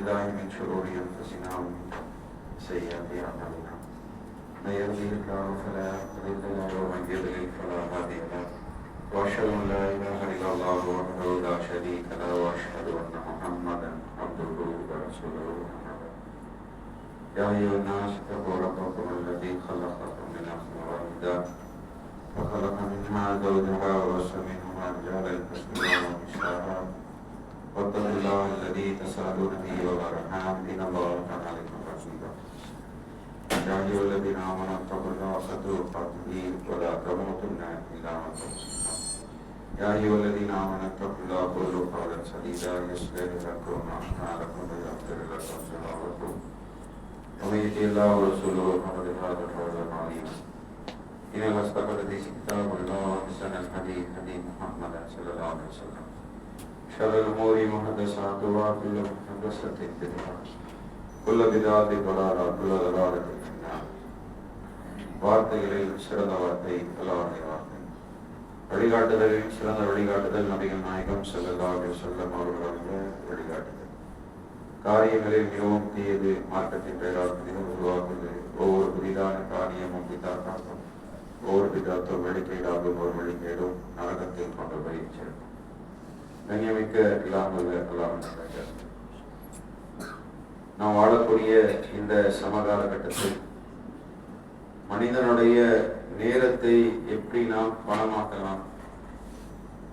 بالله من شرور أنفسنا ومن سيئات أعمالنا من يهده الله فلا مضل له ومن يضلل فلا هادي له وأشهد أن لا إله إلا الله وحده لا شريك له وأشهد أن محمدا عبده ورسوله. يا أيها الناس اتقوا ربكم الذي خلقكم من نفس واحدة وخلق منها زوجها وبث منهما رجالا كثيرا ونساء واتقوا الله الذي تساءلون به والأرحام إن الله كان عليكم رقيبا. يا أيها الذين آمنوا اتقوا الله حق تقاته ولا تموتن إلا وأنتم مسلمون. يا أيها الذين آمنوا اتقوا الله وقولوا قولا سديدا يصلح لكم أعمالكم ويغفر لكم ذنوبكم ومن يطع الله ورسوله فقد فاز فوزا عظيما. إن أصدق الحديث كتاب الله وأحسن الهدي هدي محمد صلى الله عليه وسلم. شر الأمور محدثاتها وكل محدثة بدعة كل بدعة ضلالة وكل ضلالة في النار. வார்த்தைகளில் சிறந்த வார்த்தை அல்லாஹ்வுடைய வார்த்தை. வழிகாட்டுதலில் சிறந்த வழிகாட்டுதல் நபிகள் நாயகம் ஸல்லல்லாஹு அலைஹி வஸல்லம் அவர்களுடைய வழிகாட்டுதல். காரியங்களில் மிகவும் தீயது மார்க்கத்தின் பெயரால் உருவாக்குவது. ஒவ்வொரு புதிதான காரியமும் பிதாக்காகும், ஒவ்வொரு பிதாத்தும் வழிகேடாகும், ஒரு வழிகேடும் நரகத்தில் கொண்டு போய் சேர்க்கும். கண்ணியமிக்க இல்லாமல் நாம் வாழக்கூடிய இந்த சமகால கட்டத்தில் மனிதனுடைய நேரத்தை எப்படி நாம் பணமாக்கலாம்,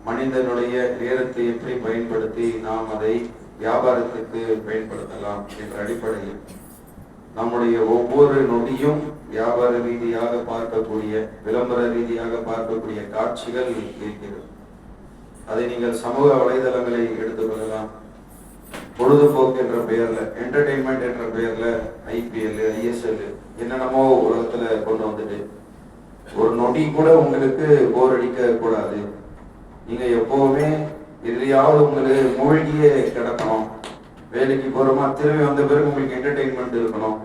மனிதனுடைய நேரத்தை எப்படி பயன்படுத்தி நாம் அதை வியாபாரத்துக்கு பயன்படுத்தலாம் என்ற அடிப்படையில் நம்முடைய ஒவ்வொரு நொடியும் வியாபார ரீதியாக பார்க்கக்கூடிய, விளம்பர ரீதியாக பார்க்கக்கூடிய காட்சிகள் இருக்கிறது. அதை நீங்கள் சமூக வலைதளங்களை எடுத்துக்கொள்ளலாம். பொழுதுபோக்கு என்ற பெயர்ல, என்டர்டெயின்மெண்ட் என்ற பெயர்ல IPL, ISL என்னென்னமோ உலகத்துல கொண்டு வந்துட்டு ஒரு நொடி கூட உங்களுக்கு போர் அடிக்க கூடாது. நீங்க எப்பவுமே எதிரியாவது உங்களுக்கு மூழ்கியே கிடக்கணும். வேலைக்கு போறோமா, திரும்பி வந்த பிறகு உங்களுக்கு என்டர்டெயின்மெண்ட் இருக்கணும்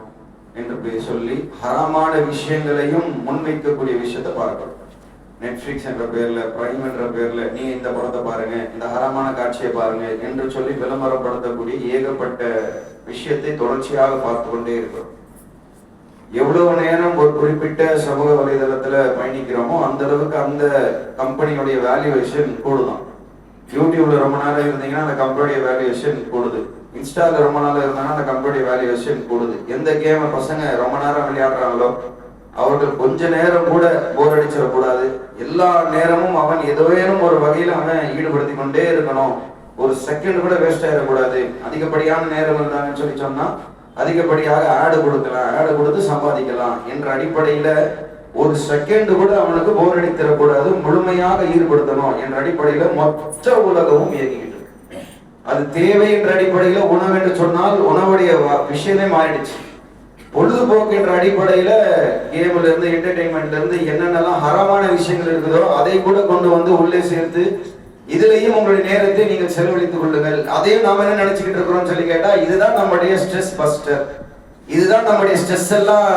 என்று சொல்லி ஹராமான விஷயங்களையும் முன்வைக்கக்கூடிய விஷயத்தை பார்க்கணும். நெட்ஃபிளிக்ஸ் என்ற பேர்ல, பிரைம் என்ற பேர்ல நீங்க இந்த படத்தை பாருங்க, இந்த ஹராமான காட்சியை பாருங்க என்று சொல்லி விளம்பரப்படுத்தக்கூடிய ஏகப்பட்ட விஷயத்தை தொடர்ச்சியாக பார்த்து கொண்டே இருக்கிறோம். எவ்வளவு நேரம் ஒரு குறிப்பிட்ட சமூக வலைதளத்துல பயணிக்கிறோமோ அந்த அளவுக்கு அந்த கம்பெனியுடைய வேல்யூவேஷன் கூடுதான். யூடியூப்ல ரொம்ப நேரம் இருந்தீங்கன்னா அந்த கம்பெனியுடைய வேல்யூவேஷன் கூடுது. இன்ஸ்டால ரொம்ப நாள் இருந்தாங்கன்னா அந்த கம்பெனியுடைய வேல்யூவேஷன் கூடுது. எந்த கேமை பசங்க ரொம்ப நேரம் விளையாடுறாங்களோ அவர்கள் கொஞ்ச நேரம் கூட போர் அடிச்சிடக்கூடாது. எல்லா நேரமும் அவன் ஏதோனும் ஒரு வகையில அவன் ஈடுபடுத்தி கொண்டே இருக்கணும். ஒரு செகண்ட் கூட வேஸ்ட் ஆயிடக்கூடாது. அதிகப்படியான நேரம் இருந்தாங்கன்னு சொல்லி சொன்னா அதிகப்படியாக ஆடு கொடுக்கலாம், ஆடு கொடுத்து சம்பாதிக்கலாம் என்ற அடிப்படையில ஒரு செகண்ட் கூட அவனுக்கு போர் அடித்திடக்கூடாது, முழுமையாக ஈடுபடுத்தணும் என்ற அடிப்படையில மொத்த உலகமும் இயங்கிக்கிட்டு இருக்கு. அது தேவை என்ற அடிப்படையில உணவு என்று சொன்னால் உணவுடைய விஷயமே மாறிடுச்சு. பொழுதுபோக்கு என்ற அடிப்படையில கேம்ல இருந்து, என்டர்டெயின்மெண்ட்ல இருந்து என்னென்னலாம் ஹராமான விஷயங்கள் இருக்குதோ அதை கூட கொண்டு வந்து உள்ளே சேர்த்து இதுலயும் உங்களுடைய நேரத்தை நீங்கள் செலவழித்துக் கொள்ளுங்கள். அதையும் நாம என்ன நினைச்சுக்கிட்டு இருக்கிறோம் சொல்லி கேட்டா, இதுதான் நம்முடைய ஸ்ட்ரெஸ் பஸ்டர், இதுதான் நம்முடைய ஸ்ட்ரெஸ் எல்லாம்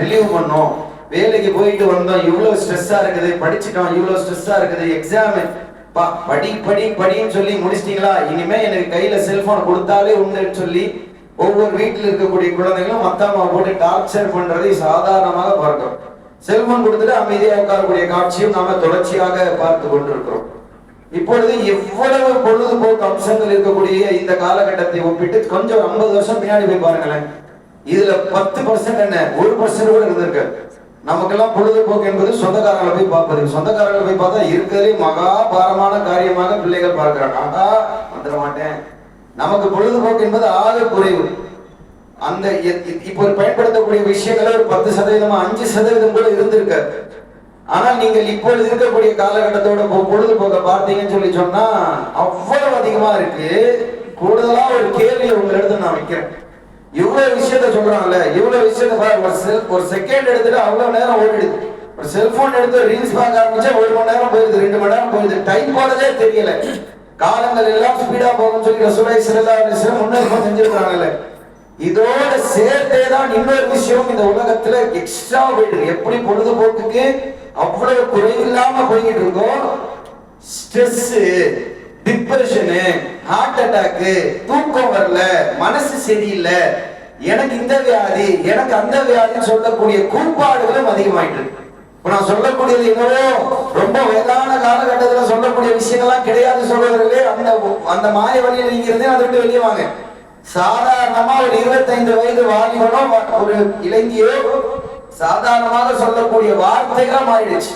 ரிலீவ் பண்ணோம். வேலைக்கு போயிட்டு வந்தோம், இவ்வளவு ஸ்ட்ரெஸ்ஸா இருக்குது, படிச்சுட்டோம், இவ்வளவு ஸ்ட்ரெஸ்ஸா இருக்குது, எக்ஸாம் படி படி படின்னு சொல்லி முடிச்சிட்டீங்களா, இனிமே எனக்கு கையில செல்போன் கொடுத்தாலே உண்டுன்னு சொல்லி ஒவ்வொரு வீட்டில் இருக்கக்கூடிய குழந்தைகளும் மத்தம்மா போட்டு டார்ச்சர் பண்றதை சாதாரணமாக பார்க்கிறோம். செல்போன் கொடுத்துட்டு அமைதியாக உட்காரக்கூடிய காட்சியும் நாம தொடர்ச்சியாக பார்த்து கொண்டிருக்கிறோம். இப்பொழுது எவ்வளவு பொழுதுபோக்கு அம்சங்கள் இருக்கக்கூடிய இந்த காலகட்டத்தை ஒப்பிட்டு கொஞ்சம் 50 வருஷம் பின்னாடி போய் பாருங்களேன். இதுல 10% என்ன, 1% கூட இருந்திருக்கு. நமக்கெல்லாம் பொழுதுபோக்கு என்பது சொந்தக்காரங்களை போய் பார்ப்பது. சொந்தக்காரங்களை போய் பார்த்தா இருக்கிறதே மகா பாரமான காரியமாக பிள்ளைகள் பார்க்கிறாங்க. ஆகா வந்துட மாட்டேன். நமக்கு பொழுதுபோக்கு என்பது ஆக குறைவு. அந்த இப்போ பயன்படுத்தக்கூடிய விஷயங்கள ஒரு 10%, 5% கூட இருந்திருக்காரு. ஆனால் நீங்கள் இப்பொழுது இருக்கக்கூடிய காலகட்டத்தோட பொழுதுபோக்க பார்த்தீங்கன்னு சொல்லி சொன்னா அவ்வளவு அதிகமா இருக்கு. கூடுதலா ஒரு கேள்வி உங்களிடத்துல நான் வைக்கிறேன். இவ்வளவு விஷயத்த சொல்றாங்கல்ல, இவ்வளவு விஷயத்த ஒரு செகண்ட் எடுத்துட்டு அவ்வளவு நேரம் ஓடிடுது. ஒரு செல்போன் எடுத்து ரீல்ஸ் பார்க்க ஆரம்பிச்சா 1 மணி நேரம் போயிடுது, 2 மணி நேரம் போயிடுது. டைம் போனதே தெரியல. காலங்கள் எல்லாம் ஸ்பீடா போகும் சொல்லி ரசூலுல்லாஹி ஸல்லல்லாஹு அலைஹி வஸல்லம் முன்னேற்றம் செஞ்சிருக்காங்கல்ல. இதோட சேர்த்தே தான் இன்னொரு விஷயம் இந்த உலகத்துல எக்ஸ்ட்ரா போயிடுது. எப்படி பொழுதுபோக்குக்கு அவ்வளவு குறைவில்லாம போய்கிட்டு இருக்கோம், ஸ்ட்ரெஸ், டிப்ரெஷனு, ஹார்ட் அட்டாக்கு, தூக்கம் வரல, மனசு சரியில்லை, எனக்கு இந்த வியாதி, எனக்கு அந்த வியாதின்னு சொல்லக்கூடிய கூப்பாடுகளும் அதிகமாயிட்டு இருக்கு. இப்ப நான் சொல்லக்கூடியது என்னவோ ரொம்ப வயதான காலகட்டத்தில் சொல்லக்கூடிய விஷயங்கள்லாம் கிடையாது சொல்றவர்களே. அந்த மாய வழியில் நீங்க இருந்தே அதை விட்டு வெளியே வாங்க. சாதாரணமா ஒரு 25 வயது வாலிபனோ ஒரு இளைஞியோ சாதாரணமாக சொல்லக்கூடிய வார்த்தைகளா மாறிடுச்சு.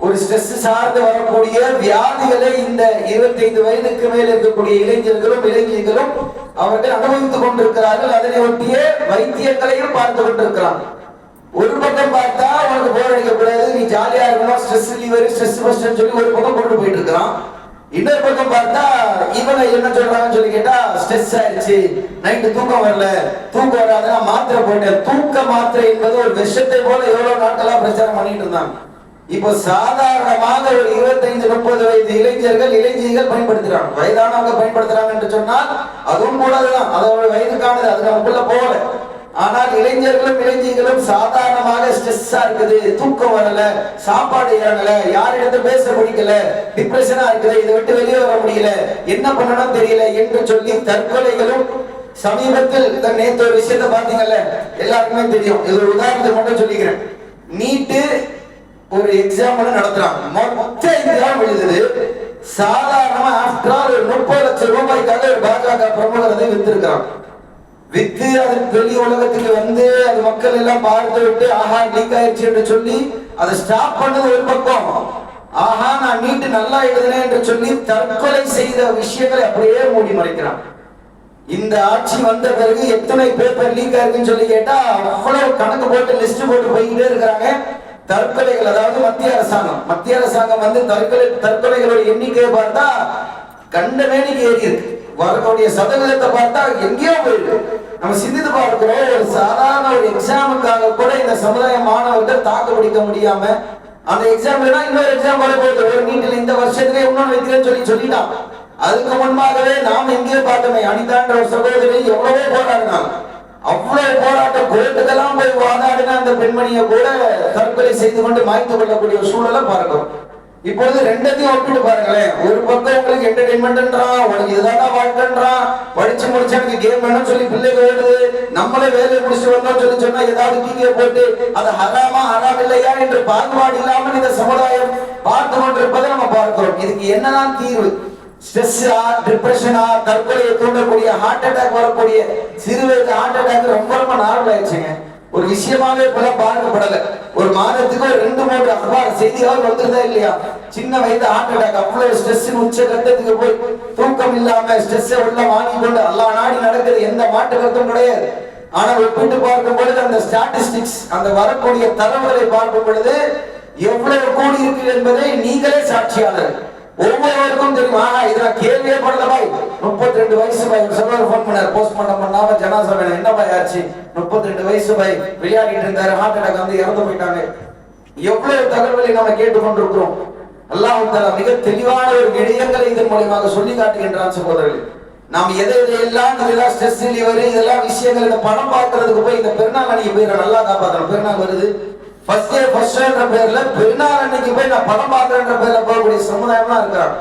ஒரு ஸ்ட்ரெஸ் சார்ந்து வரக்கூடிய வியாதிகளை இந்த 25 வயதுக்கு மேல் இருக்கக்கூடிய இளைஞர்களும் இளைஞர்களும் அவர்கள் அனுபவித்துக் கொண்டிருக்கிறார்கள். அதனை ஒட்டிய வைத்தியங்களையும் பார்த்து கொண்டிருக்கிறாங்க. ஒரு பக்கம் பார்த்தா அவனுக்கு போர் அடிக்கக்கூடாது, நீ ஜாலியா இருக்கணும், ஸ்ட்ரெஸ் ரிலீவர், ஸ்ட்ரெஸ் பஸ்டர்னு சொல்லி ஒரு பக்கம் கொண்டு போயிட்டு இருக்கிறான். இன்னொரு பக்கம் பார்த்தா இவங்க என்ன சொல்றாங்கன்னு சொல்லி கேட்டா, ஸ்ட்ரெஸ் ஆயிடுச்சு, நைட்டு தூக்கம் வரல, தூக்கம் வராதுன்னா மாத்திரை போட்டேன். தூக்க மாத்திரை என்பது ஒரு விஷத்தை போல எவ்வளவு நாட்களா பிரச்சாரம் பண்ணிட்டு இருந்தாங்க. இப்போ சாதாரணமாக ஒரு 25-30 வயது இளைஞர்கள் இளைஞர்கள் பயன்படுத்துறாங்க. வயதானவங்க பயன்படுத்துறாங்க என்று சொன்னால் அதுவும் கூடாதுதான், அதோட வயதுக்கானது, அது நமக்குள்ள போகல. ஆனால் இளைஞர்களும் இளைஞர்களும் சாதாரணமாக ஸ்ட்ரெஸ்ஸா இருக்குது, தூக்கம் வரல, சாப்பாடு இறங்கல, யாரிடத்து பேச முடியல, டிப்ரெஷனா இருக்குது, இதை விட்டு வெளியே வர முடியல, என்ன பண்ணணும் தெரியல என்று சொல்லி தற்கொலைகளும் சமீபத்தில் நேற்று ஒரு விஷயத்தை பாத்தீங்கல்ல, எல்லாருக்குமே தெரியும். இது ஒரு உதாரணத்துக்கு மட்டும் சொல்லிக்கிறேன். நீட்டு ஒரு எக்ஸாம் நடத்துறாங்க, மொத்த எக்ஸாம் எழுதுது. சாதாரணமா ஆஃப்டர் ஆல் ஒரு 30 லட்சம் ரூபாய்க்காக ஒரு பாஜக பிரமுகரதை வித்திருக்கிறாங்க. வித்து அது வெளி உலகத்துக்கு வந்து அது மக்கள் எல்லாம் பார்த்து விட்டு ஆஹா லீக் ஆயிடுச்சு என்று சொல்லி அதை ஸ்டாப் பண்ணது ஒரு பக்கம். ஆஹா நான் நீட்டு நல்லா எழுதுனேன் என்று சொல்லி தற்கொலை செய்த விஷயங்களை அப்படியே மூடி மறைக்கிறான். இந்த ஆட்சி வந்த பிறகு எத்தனை பேப்பர் லீக் ஆயிருக்குன்னு சொல்லி கேட்டா அவ்வளவு கணக்கு போட்டு லிஸ்ட் போட்டு போய்கிட்டே இருக்கிறாங்க. தற்கொலைகள், அதாவது மத்திய அரசாங்கம் வந்து தற்கொலைகளோட எண்ணிக்கையை பார்த்தா கண்ட வேணிக்கு ஏறி இருக்கு. வரக்கூடிய சதவீதத்தை பார்த்தா எங்கேயோ போயிருக்கு. நம்ம சிந்தித்து பார்க்கிறோம், ஒரு சாதாரண ஒரு எக்ஸாமுக்காக கூட இந்த சமுதாய மாணவர்கள் தாக்கு பிடிக்க முடியாம அந்த எக்ஸாம்ல இன்னொரு எக்ஸாம் வர போகுது, ஒரு நீட்டில் இந்த வருஷத்துலேயே இன்னொன்று வைக்கிறேன்னு சொல்லிட்டான். அதுக்கு முன்பாகவே நாம் எங்கேயோ பார்த்தோமே, அனிதான்ற ஒரு சகோதரி எவ்வளவோ போராடினாங்க. அவ்வளவு போராட்டம் கோர்ட்டுக்கெல்லாம் போய் வாதாடின அந்த பெண்மணியை கூட தற்கொலை செய்து கொண்டு மாய்த்து கொள்ளக்கூடிய சூழலை பார்க்கிறோம். இப்பொழுது ரெண்டத்தையும் ஒப்பிட்டு பாருங்களேன். ஒரு பக்கம் உங்களுக்கு என்டர்டைன்மெண்ட்ன்றான், உனக்கு இதுதான் வாழ்க்கைன்றான், படிச்சு முடிச்சா எனக்கு கேம் வேணும்னு சொல்லி பிள்ளைங்க ஓடுது, நம்மளே வேலையை முடிச்சு வந்தோம் சொல்லி சொன்னா ஏதாவது டிவியை போட்டு அது ஹராமா ஹராம் இல்லையா என்று பாகுபாடு இல்லாமல் இந்த சமுதாயம் பார்த்து கொண்டிருப்பதை நம்ம பார்க்கிறோம். இதுக்கு என்னதான் தீர்வு? ஸ்ட்ரெஸ்ஸா, டிப்ரெஷனா, தற்கொலையை தூண்டக்கூடிய, ஹார்ட் அட்டாக் வரக்கூடிய சிறுவயது ஹார்ட் அட்டாக் ரொம்ப ரொம்ப நார்மல் ஆயிடுச்சுங்க. ஒரு விஷயமாவே போல பார்க்கப்படல. ஒரு மாதத்துக்கு ஒரு 2-3 அخبار செய்திகள் வந்துருதா இல்லையா? சின்ன வயது ஹார்ட் அட்டாக், அவ்வளவு ஸ்ட்ரெஸ் உச்ச கட்டத்துக்கு போய் தூக்கம் இல்லாம ஸ்ட்ரெஸ் உள்ள வாங்கி கொண்டு அல்லா நாடி நடக்குது, எந்த மாட்டு கருத்தும் கிடையாது. ஆனால் ஒப்பிட்டு பார்க்கும் பொழுது அந்த ஸ்டாட்டிஸ்டிக்ஸ், அந்த வரக்கூடிய தரவுகளை பார்க்கும் பொழுது எவ்வளவு கூடி இருக்கு என்பதை நீங்களே சாட்சியாளர். ஒவ்வொருவருக்கும் தெரியுமா? இதெல்லாம் கேள்வியே படல பாய். 32 வயசு பாய். ஒரு போன் பண்ணார், போஸ்ட்மார்ட்டம் பண்ணாம ஜனாசா வேணும். என்ன பாய் ஆச்சு? 32 வயசு பாய், விளையாடிட்டு இருந்தாரு, ஹார்ட் அட்டாக் வந்து இறந்து போயிட்டாங்க. எவ்வளவு தகவல்களை நம்ம கேட்டுக்கொண்டிருக்கிறோம். அல்லாஹ் தஆலா மிக தெளிவான ஒரு விடயங்களை இதன் மூலமாக சொல்லி காட்டுகின்றான். சகோதரர்களே, நாம் எதையெல்லாம் இதெல்லாம் ஸ்ட்ரெஸ் ரிலீவர் இதெல்லாம் விஷயங்கள் இந்த படம் பார்க்கறதுக்கு போய் இந்த பெருநாள் அன்னைக்கு போய் நல்லா காப்பாற்றணும். பெருநாள் வருது, ஃபர்ஸ்ட் என்ற பேர்ல பெருநாள் அன்னைக்கு போய் நான் படம் பார்க்கறேன்ற பேர்ல போகக்கூடிய சமுதாயம்லாம் இருக்கிறாங்க.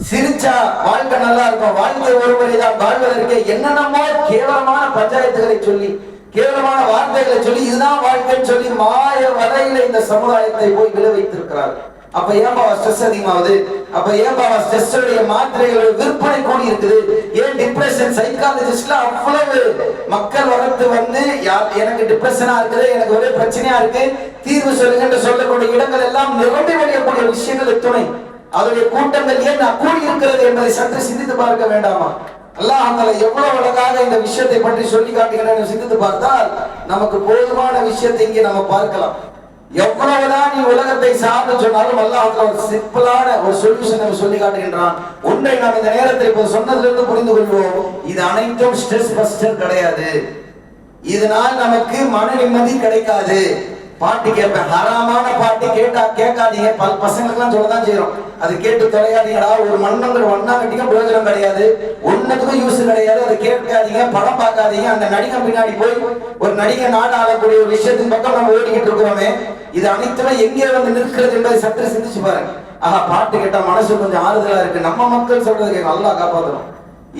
சிரிச்சா வாழ்க்கை நல்லா இருக்கும், வாழ்க்கை ஒருவரை தான் வாழ்வதற்கு என்னென்னமோ கேவலமான பஞ்சாயத்துகளை சொல்லி, கேவலமான வார்த்தைகளை சொல்லி, இதுதான் வாழ்க்கைன்னு சொல்லி மாய வலையில இந்த சமுதாயத்தை போய் விளைவித்திருக்கிறார். அப்ப ஏன்பா ஸ்ட்ரெஸ் அதிகமாகுது? அப்ப ஏன்பா ஸ்ட்ரெஸ்ஸுடைய மாத்திரைகளோட விற்பனை கூடி இருக்குது? ஏன் டிப்ரெஷன் சைக்காலஜிஸ்ட்ல அவ்வளவு மக்கள் வளர்த்து வந்து எனக்கு டிப்ரெஷனா இருக்குது, எனக்கு ஒரே பிரச்சனையா இருக்கு, தீர்வு சொல்லுங்க என்று சொல்லக்கூடிய இடங்கள் எல்லாம் நிரம்பி வழியக்கூடிய விஷயங்கள் துணை அதனுடைய கூட்டங்கள் ஏன் கூடி இருக்கிறது என்பதை சற்று சிந்தித்து பார்க்க வேண்டாமா? அல்லாஹ் தஆலா எவ்வளவு அழகாக இந்த விஷயத்தை பற்றி சொல்லி காட்டுகிறேன் சிந்தித்து பார்த்தால் நமக்கு போதுமான விஷயத்தை இங்கே நம்ம பார்க்கலாம். எவ்வளவுதான் நீ உலகத்தை சார்ந்து சொன்னாலும் அல்லாஹ் ஒரு சிம்பிளான ஒரு சொல்யூஷன் சொல்லி காட்டுகின்றான். ஒன்றை நாம் இந்த நேரத்தில் இப்போ சொன்னதிலிருந்து புரிந்து கொள்வோம், இது அனைத்தும் ஸ்ட்ரெஸ் பஸ்டர் கிடையாது. இதனால் நமக்கு மன நிம்மதி கிடைக்காது. பாட்டு கேட்பேன், ஹராமான பாட்டு கேட்டா கேட்காதீங்க. பல பசங்களுக்குலாம் சொல்லதான் செய்யறோம், அது கேட்டு தொலையாதீங்கடா. ஒரு மண்ணங்கிற ஒன்னா கட்டிக்க பிரயோஜனம் கிடையாது, ஒன்னுக்கும் யூஸ் கிடையாது. அதை கேட்காதீங்க, படம் பார்க்காதீங்க. அந்த நடிகை பின்னாடி போய் ஒரு நடிகை நாடு ஆளக்கூடிய ஒரு விஷயத்தின் பக்கம் நம்ம ஓடிக்கிட்டு இருக்கிறோமே, இது அனைத்துமே எங்கே வந்து நிற்கிறது என்பதை சற்று சிந்திச்சு பாருங்க. பாட்டு கேட்டா மனசு கொஞ்சம் ஆறுதலா இருக்கு, நம்ம மக்கள் சொல்றது கேட்கும், அல்லாஹ் காப்பாற்றணும்.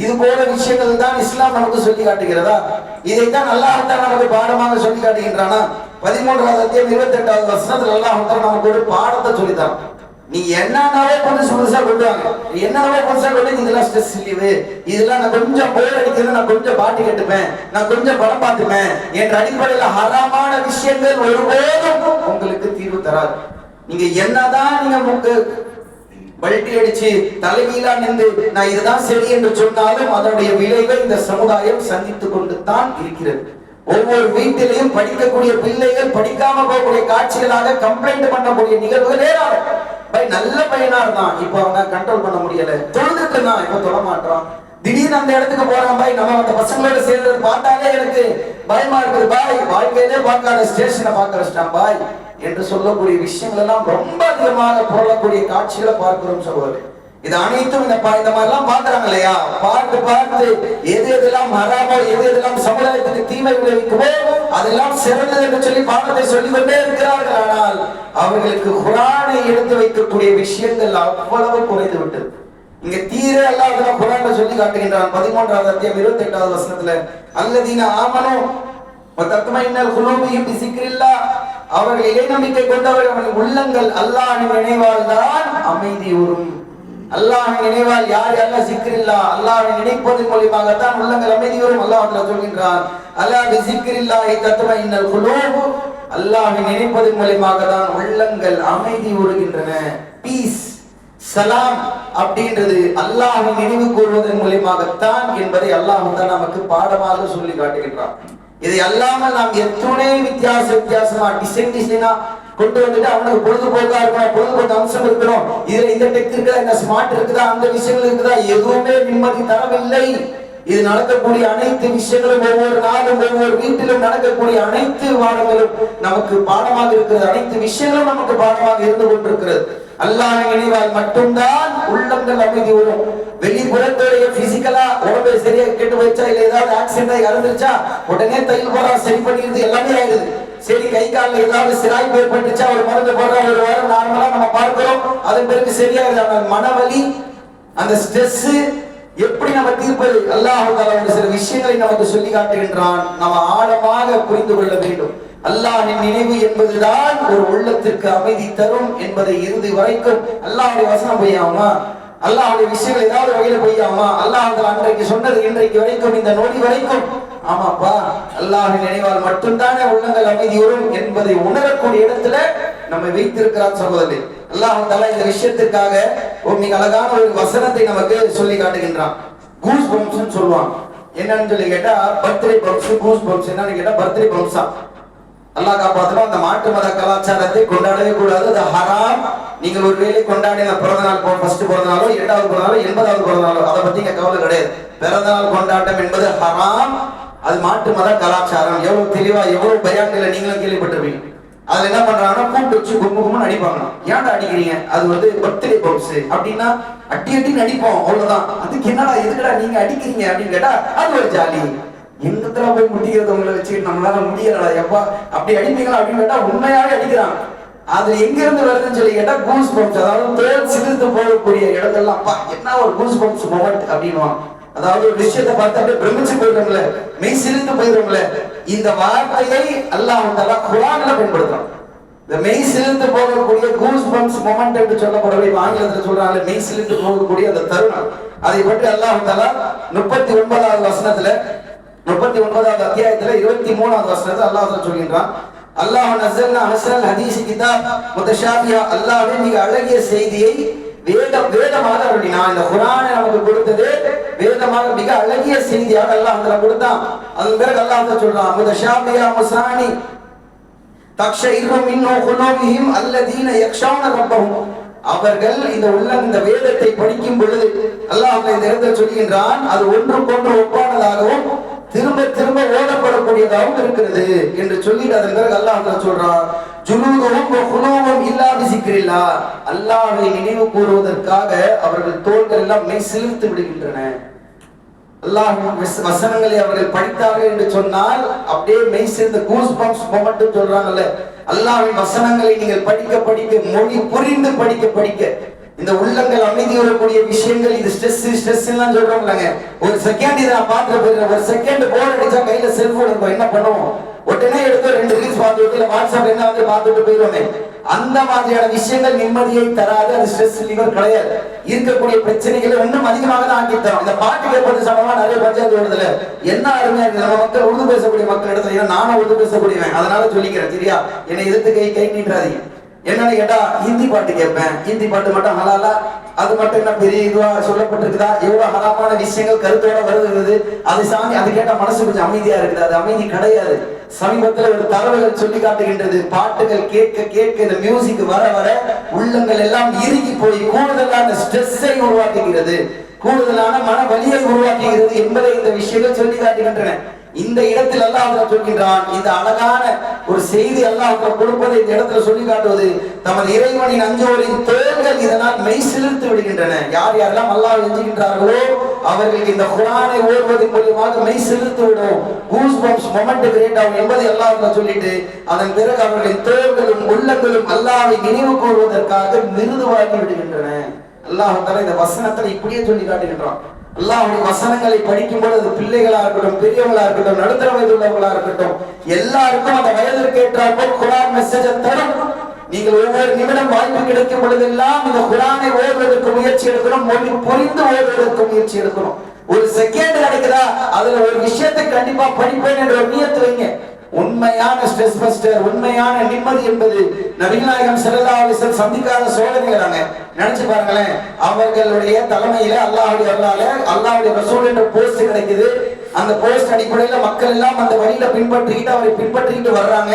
இது போல விஷயங்கள் தான் இஸ்லாம் நமக்கு சொல்லி காட்டுகிறதா? இதைத்தான் அல்லாஹ் நமக்கு பாடமாக சொல்லி காட்டுகின்றானா? 13வது அத்தியாயம் 28வது வசனத்துல அல்லாஹ் நமக்கு ஒரு பாடத்தை சொல்லித்தான். நீ என்னன்னாவே புதுசா கொண்டு வாங்க, என்னவே புதுசா கொண்டு, இதெல்லாம் ஸ்ட்ரெஸ் லீவு, இதெல்லாம் நான் கொஞ்சம் போர் அடிக்கிறது, நான் கொஞ்சம் பாட்டு கேட்டுப்பேன், நான் கொஞ்சம் படம் பார்த்துப்பேன் என்ற அடிப்படையில் ஹராமான விஷயங்கள் ஒருபோதும் உங்களுக்கு தீர்வு தராது. நீங்க என்னதான் நீங்க பல்டி அடிச்சு தலைகீழா நின்று நான் இதுதான் சரி என்று சொன்னாலும் அதனுடைய விளைவை இந்த சமுதாயம் சந்தித்துக் கொண்டு தான் இருக்கிறது. ஒவ்வொரு வீட்டிலையும் படிக்கக்கூடிய பிள்ளைகள் படிக்காம போகக்கூடிய காட்சிகளாக கம்ப்ளைண்ட் பண்ணக்கூடிய நிகழ்வுகள் ஏராளம். நல்ல பையனா இருந்தான், இப்ப அவனை கண்ட்ரோல் பண்ண முடியல, தொழுதுட்டு இருந்தான், இப்ப தொட மாட்டான், திடீர்னு அந்த இடத்துக்கு போறான் பாய், நம்ம அந்த பசங்களோட சேர்றது பார்த்தாலே எனக்கு பயமா இருக்குது பாய், வாழ்க்கையிலே பார்க்காத ஸ்டேஷனை பார்க்க வச்சிட்டான் பாய் என்று சொல்லக்கூடிய விஷயங்கள் எல்லாம் ரொம்ப அதிகமாக போடக்கூடிய காட்சிகளை பார்க்கிறோம் சகோதரர். இது அனைத்தும் இந்த மாதிரிலாம் பாக்குறாங்க இல்லையா? பார்த்து எது எதெல்லாம் ஹராமோ, எது எதெல்லாம் சமுதாயத்துக்கு தீமை விளைவிக்குமோ அதெல்லாம் சிறந்தது என்று சொல்லி பாடத்தை சொல்லிக் கொண்டே இருக்கிறார்கள். ஆனால் அவர்களுக்கு குர்ஆனை எடுத்து வைக்கக்கூடிய விஷயங்கள் அவ்வளவு குறைந்து விட்டது. இங்க தீர அல்லாஹ் குர்ஆன்ல சொல்லி காட்டுகின்றான். 13வது அத்தியாயம் 28வது வசனத்துல, அல்லதீன ஆமனு வதத்மைனல் குலூபுஹும் பிஸிக்ரில்லாஹ், அவர்கள் இறை நம்பிக்கை கொண்டவர்கள் உள்ளங்கள் அல்லாஹ்வின் நினைவால் தான் அமைதியுறும். அல்லாஹ்வின் நினைவால் யார் யாரெல்லாம் சிக்ரில்லா, அல்லாஹ்வை நினைப்பதன் மூலமாக தான் உள்ளங்கள் அமைதியுறும். அல்லாஹ் சொல்கின்றான், அலா பிஸிக்ரில்லாஹி தத்மைனல் குலூப், அல்லாஹ்வை நினைப்பதன் மூலமாக தான் உள்ளங்கள் அமைதி உறுகின்றன. பீஸ், சலாம் அப்படின்றது அல்லாஹ்வை நினைவு கூறுவதன் மூலமாகத்தான் என்பதை அல்லாஹ் தான் நமக்கு பாடமாக சொல்லி காட்டுகின்றான். இதை அல்லாமல் நாம் எத்தனை வித்தியாசமா டிசைனா கொண்டு வந்துட்டு அவனுக்கு பொழுதுபோக்கா இருக்கணும், பொழுதுபோக்கு அம்சம் இருக்கணும், இதுல இந்த டெக் இருக்குதா, இந்த ஸ்மார்ட் இருக்குதா, அந்த விஷயங்கள் இருக்குதா, எதுவுமே நிம்மதி தரவில்லை. இது நடக்கக்கூடிய அனைத்து விஷயங்களும் ஒவ்வொரு நாளும் ஒவ்வொரு வீட்டிலும் நடக்கக்கூடிய அனைத்து வாரங்களும் நமக்கு பாடமாக இருக்கிறது, அனைத்து விஷயங்களும் நமக்கு பாடமாக இருந்து கொண்டிருக்கிறது. அல்லாஹ்வின் நினைவால் மட்டும்தான் உள்ளங்கள் அமைதி வரும். வெளிப்புறத்தோடைய பிசிக்கலா உடம்பை சரியா கெட்டு வச்சா, இல்ல ஏதாவது ஆக்சிடென்ட் ஆகி இறந்துருச்சா உடனே தையல் போறா, சரி பண்ணிடுது, எல்லாமே ஆயிடுது. சரி கை காலில் ஏதாவது சிராய்ப்பு ஏற்பட்டுச்சா ஒரு மருந்து போடுறா, ஒரு வாரம் நார்மலா நம்ம பார்க்கிறோம், அதன் பிறகு சரியாகுது. ஆனால் மனவலி, அந்த ஸ்ட்ரெஸ் எப்படி நம்ம தீர்ப்பது? அல்லாஹ் ஒரு சில விஷயங்களை நமக்கு சொல்லி காட்டுகின்றான். நம்ம ஆழமாக புரிந்து கொள்ள வேண்டும். அல்லாஹ்வின் நினைவு என்பதுதான் ஒரு உள்ளத்திற்கு அமைதி தரும் என்பதை இறுதி வரைக்கும் அல்லாஹ்வுடைய வசனம் பொய்யாமா, அல்லாஹ்வுடைய விஷயங்கள் ஏதாவது வகையில பொய்யாமா, அல்லாஹ் அன்றைக்கு சொன்னது இன்றைக்கு வரைக்கும் இந்த நொடி வரைக்கும் ஆமாப்பா அல்லாஹ்வின் நினைவால் மட்டும்தானே உள்ளங்கள் அமைதி வரும் என்பதை உணரக்கூடிய இடத்துல நம்ம வைத்திருக்கிறார் சகோதரர்களே. அல்லாஹ் தஆலா இந்த விஷயத்திற்காக ஒரு மிக அழகான ஒரு வசனத்தை நமக்கு சொல்லி காட்டுகின்றான். கூஸ் பம்ப்ஸ் சொல்லுவாங்க. என்னன்னு சொல்லி கேட்டா பர்த்டே பம்ப்ஸ், கூஸ் பம்ப்ஸ் என்னன்னு கேட்டா பர்த்டே பம்ப்ஸா. அல்லாஹ் காப்பாத்தணும். அந்த மாற்று மத கலாச்சாரத்தை கொண்டாடவே கூடாது, அது ஹராம். நீங்கள் ஒரு வேளை கொண்டாடின பிறந்த நாள், ஃபர்ஸ்ட் பிறந்த நாளோ, 2வது பிறந்த நாளோ, 80வது பிறந்த நாளோ, அதை பத்தி இங்க கவலை கிடையாது. பிறந்த நாள் கொண்டாட்டம் என்பது ஹராம், அது மாற்று மத கலாச்சாரம். எவ்வளவு தெளிவா எவ்வளவு பயான்களை நீங்களும் கேள்விப்பட்டிருப்பீங்க. அதுல என்ன பண்றாங்கன்னா கூப்பிட்டு வச்சு கும்பகும்னு அடிப்பாங்க. ஏன்டா அடிக்கிறீங்க? அது வந்து பர்த்டே பம்ப்ஸ் அப்படின்னா அட்டி அடிப்போம், அவ்வளவுதான். அதுக்கு என்னடா எதுக்குடா நீங்க அடிக்கிறீங்க அப்படின்னு கேட்டா அது ஒரு ஜாலி. எங்கத்துல போய் முடிகிறது உங்களை வச்சுக்கிட்டு நம்மளால முடியலடா எப்பா அப்படி அடிப்பீங்களா அப்படின்னு கேட்டா உண்மையாவே அடிக்கிறாங்க. அது எங்க இருந்து வருதுன்னு சொல்லி கேட்டா கூஸ் பம்ப்ஸ், அதாவது தோல் சிரித்து போகக்கூடிய இடங்கள்லாம் அப்பா என்ன ஒரு கூஸ் பம்ப்ஸ் மொமெண்ட் அப்படின்வாங்க. அதாவது ஒரு விஷயத்தை பார்த்து அப்படியே பிரமிச்சு போயிடுறோம்ல, மெய் சிரித்து போயிடுறோம்ல. இந்த வார்த்தையை அல்லாஹ் தஆலா குர்ஆன்ல பயன்படுத்துறான். இந்த மெய் சிலிர்த்து போகக்கூடிய கூஸ் பம்ப்ஸ் மொமெண்ட் என்று சொல்லப்படக்கூடிய ஆங்கிலத்தில் சொல்றாங்க மெய் சிலிர்த்து போகக்கூடிய அந்த தருணம். அதை பற்றி அல்லாஹ் தஆலா 39வது வசனத்துல 39வது அத்தியாயத்துல 23வது வசனத்துல அல்லாஹ் சொல்கின்றான், அல்லாஹ் நஸல்னா அஹ்ஸனல் ஹதீஸ் கிதாப் முத்தஷாபிஹா, அல்லாஹ் மிக அழகிய செய்தியை வேதமாக அருளினான். இந்த குர்ஆனை நமக்கு கொடுத்தது வேதமாக மிக அழகிய செய்தியாக அல்லாஹ் தஆலா கொடுத்தான். அதன் பிறகு அல்லாஹ் சொல்றான், முத்தஷாபிஹா முசானி தக்ஷயிரு மின்ஹு குலூபுஹும் அல்லதீன யக்ஷௌன ரப்பஹும், அவர்கள் இந்த வேதத்தை படிக்கும் பொழுது அல்லாஹ் இந்த இடத்தில் சொல்கின்றான், அது ஒன்றுக்கொன்று ஒப்பானதாகவும் திரும்ப திரும்ப ஓதப்படக்கூடியதாகவும் இருக்கிறது என்று சொல்லிட்டு அதன் பிறகு அல்லாஹ் சொல்றான், ஜுலூதுஹும் வ குலூபுஹும் இல்லா பிஸிக்ரில்லாஹ், அல்லாஹ்வை நினைவு கூறுவதற்காக அவர்கள் தோள்கள் எல்லாம் மெய் சிலிர்த்து விடுகின்றன. அல்லாஹ்வின் வசனங்களை அவர்கள் படித்தார்கள் என்று சொன்னால் அப்படியே மெய் சிலிர்ந்த கூஸ் பம்ப்ஸ் மொமெண்ட் சொல்றாங்கல்ல. அல்லாஹ்வின் வசனங்களை நீங்கள் படிக்க படிக்க, மொழி புரிந்து படிக்க படிக்க, இந்த உள்ளங்கள் அமைதி வரக்கூடிய விஷயங்கள், இது ஸ்ட்ரெஸ் எல்லாம் சொல்றோம்லங்க. ஒரு செகண்ட் இதை நான் பார்த்துட்டு போயிடுறேன். ஒரு செகண்ட் போன் அடிச்சா கையில செல்போன் இருக்கும், என்ன பண்ணுவோம்? உடனே எடுத்து 2 ரீல்ஸ் பார்த்துட்டு இல்ல வாட்ஸ்அப் என்ன வந்து பார்த்துட்டு போயிடுவோமே. அந்த மாதிரியான விஷயங்கள் நிம்மதியை தராது. அது ஸ்ட்ரெஸ் லிவர் கிடையாது. இருக்கக்கூடிய பிரச்சனைகளை இன்னும் அதிகமாக தான் ஆக்கி தரும். இந்த பாட்டு கேட்பது சம்பந்தமா நிறைய பஞ்சாயத்து வருதுல, என்ன அருமையா இருக்கு. நம்ம மக்கள் உருது பேசக்கூடிய மக்கள் இடத்துல, ஏன்னா நானும் உருது பேசக்கூடியவன், அதனால சொல்லிக்கிறேன் சரியா. என்னை எதிர்த்து கை நீட்டாதீங்க. என்னன்னு கேட்டா ஹிந்தி பாட்டு கேட்பேன். ஹிந்தி பாட்டு மட்டும் ஹலாலா, அது மட்டும் என்ன பெரிய இதுவா சொல்லப்பட்டிருக்குதா? எவ்வளவு ஹலாமான விஷயங்கள் கருத்தோட வருகிறது. அது சாமி அது கேட்டா மனசு கொஞ்சம் அமைதியா இருக்குது. அது அமைதி கிடையாது. சமீபத்தில் ஒரு தகவல்கள் சொல்லி காட்டுகின்றது. பாட்டுகள் கேட்க கேட்க இந்த மியூசிக் வர வர உள்ளங்கள் எல்லாம் இறுகி போய் கூடுதலான ஸ்ட்ரெஸ்ஸை உருவாக்குகிறது, கூடுதலான மன வலியை உருவாக்குகிறது என்பதை இந்த விஷயங்கள் சொல்லி காட்டுகின்றன. இந்த இடத்தில் அல்லாஹ் சொல்கின்றான். இந்த அழகான ஒரு செய்தி அல்லாஹ் கொடுப்பதை இந்த இடத்துல சொல்லி காட்டுவது, தமது இறைவனின் அஞ்சோரின் தோள்கள் இதனால் மெய் சிலிர்த்து விடுகின்றன. யார் யாரெல்லாம் அல்லாஹ் எஞ்சுகின்றார்களோ அவர்களுக்கு இந்த குர்ஆனை ஓதுவதன் மூலமாக மெய் சிலிர்த்து விடும், கூஸ் பம்ப்ஸ் மொமெண்ட் கிரியேட் ஆகும் என்பதை அல்லாஹ் சொல்லிட்டு, அதன் பிறகு அவர்களின் தோள்களும் உள்ளங்களும் அல்லாஹ்வை நினைவு கூறுவதற்காக மிருதுவாகி விடுகின்றன. அல்லாஹ் தஆலா இந்த வசனத்தை இப்படியே சொல்லி காட்டுகின்றான். அல்லாஹ்வுடைய வசனங்களை படிக்கும் போது அது பிள்ளைகளா இருக்கட்டும், பெரியவங்களா இருக்கட்டும், நடுத்தர வயது உள்ளவங்களா இருக்கட்டும், எல்லாருக்கும் அந்த வயதிற்கு ஏற்றாற்போல் குர்ஆன் மெசேஜ் தரும். நீங்கள் ஒவ்வொரு நிமிடம் வாய்ப்பு கிடைக்கும் பொழுதெல்லாம் இந்த குர்ஆனை ஓதுவதற்கு முயற்சி எடுக்கணும், மொழி புரிந்து ஓதுவதற்கு முயற்சி எடுக்கணும். ஒரு செகண்ட் கிடைக்குதா, அதுல ஒரு விஷயத்தை கண்டிப்பா படிப்பேன் என்ற ஒரு நியத்து வைங்க. உண்மையான ஸ்ட்ரெஸ் பஸ்டர், உண்மையான நிம்மதி என்பது நபிகள் நாயகம் ஸல்லல்லாஹு அலைஹி வஸல்லம் சந்திக்காத சோதனைகளாங்க. நினைச்சு பாருங்களேன், அவர்களுடைய தலைமையில அல்லாஹ்வுடைய அருளால அல்லாஹ்வுடைய ரசூல் என்ற போஸ்ட் கிடைக்குது. அந்த போஸ்ட் அடிப்படையில மக்கள் எல்லாம் அந்த வழியில பின்பற்றிக்கிட்டு அவரை பின்பற்றிக்கிட்டு வர்றாங்க.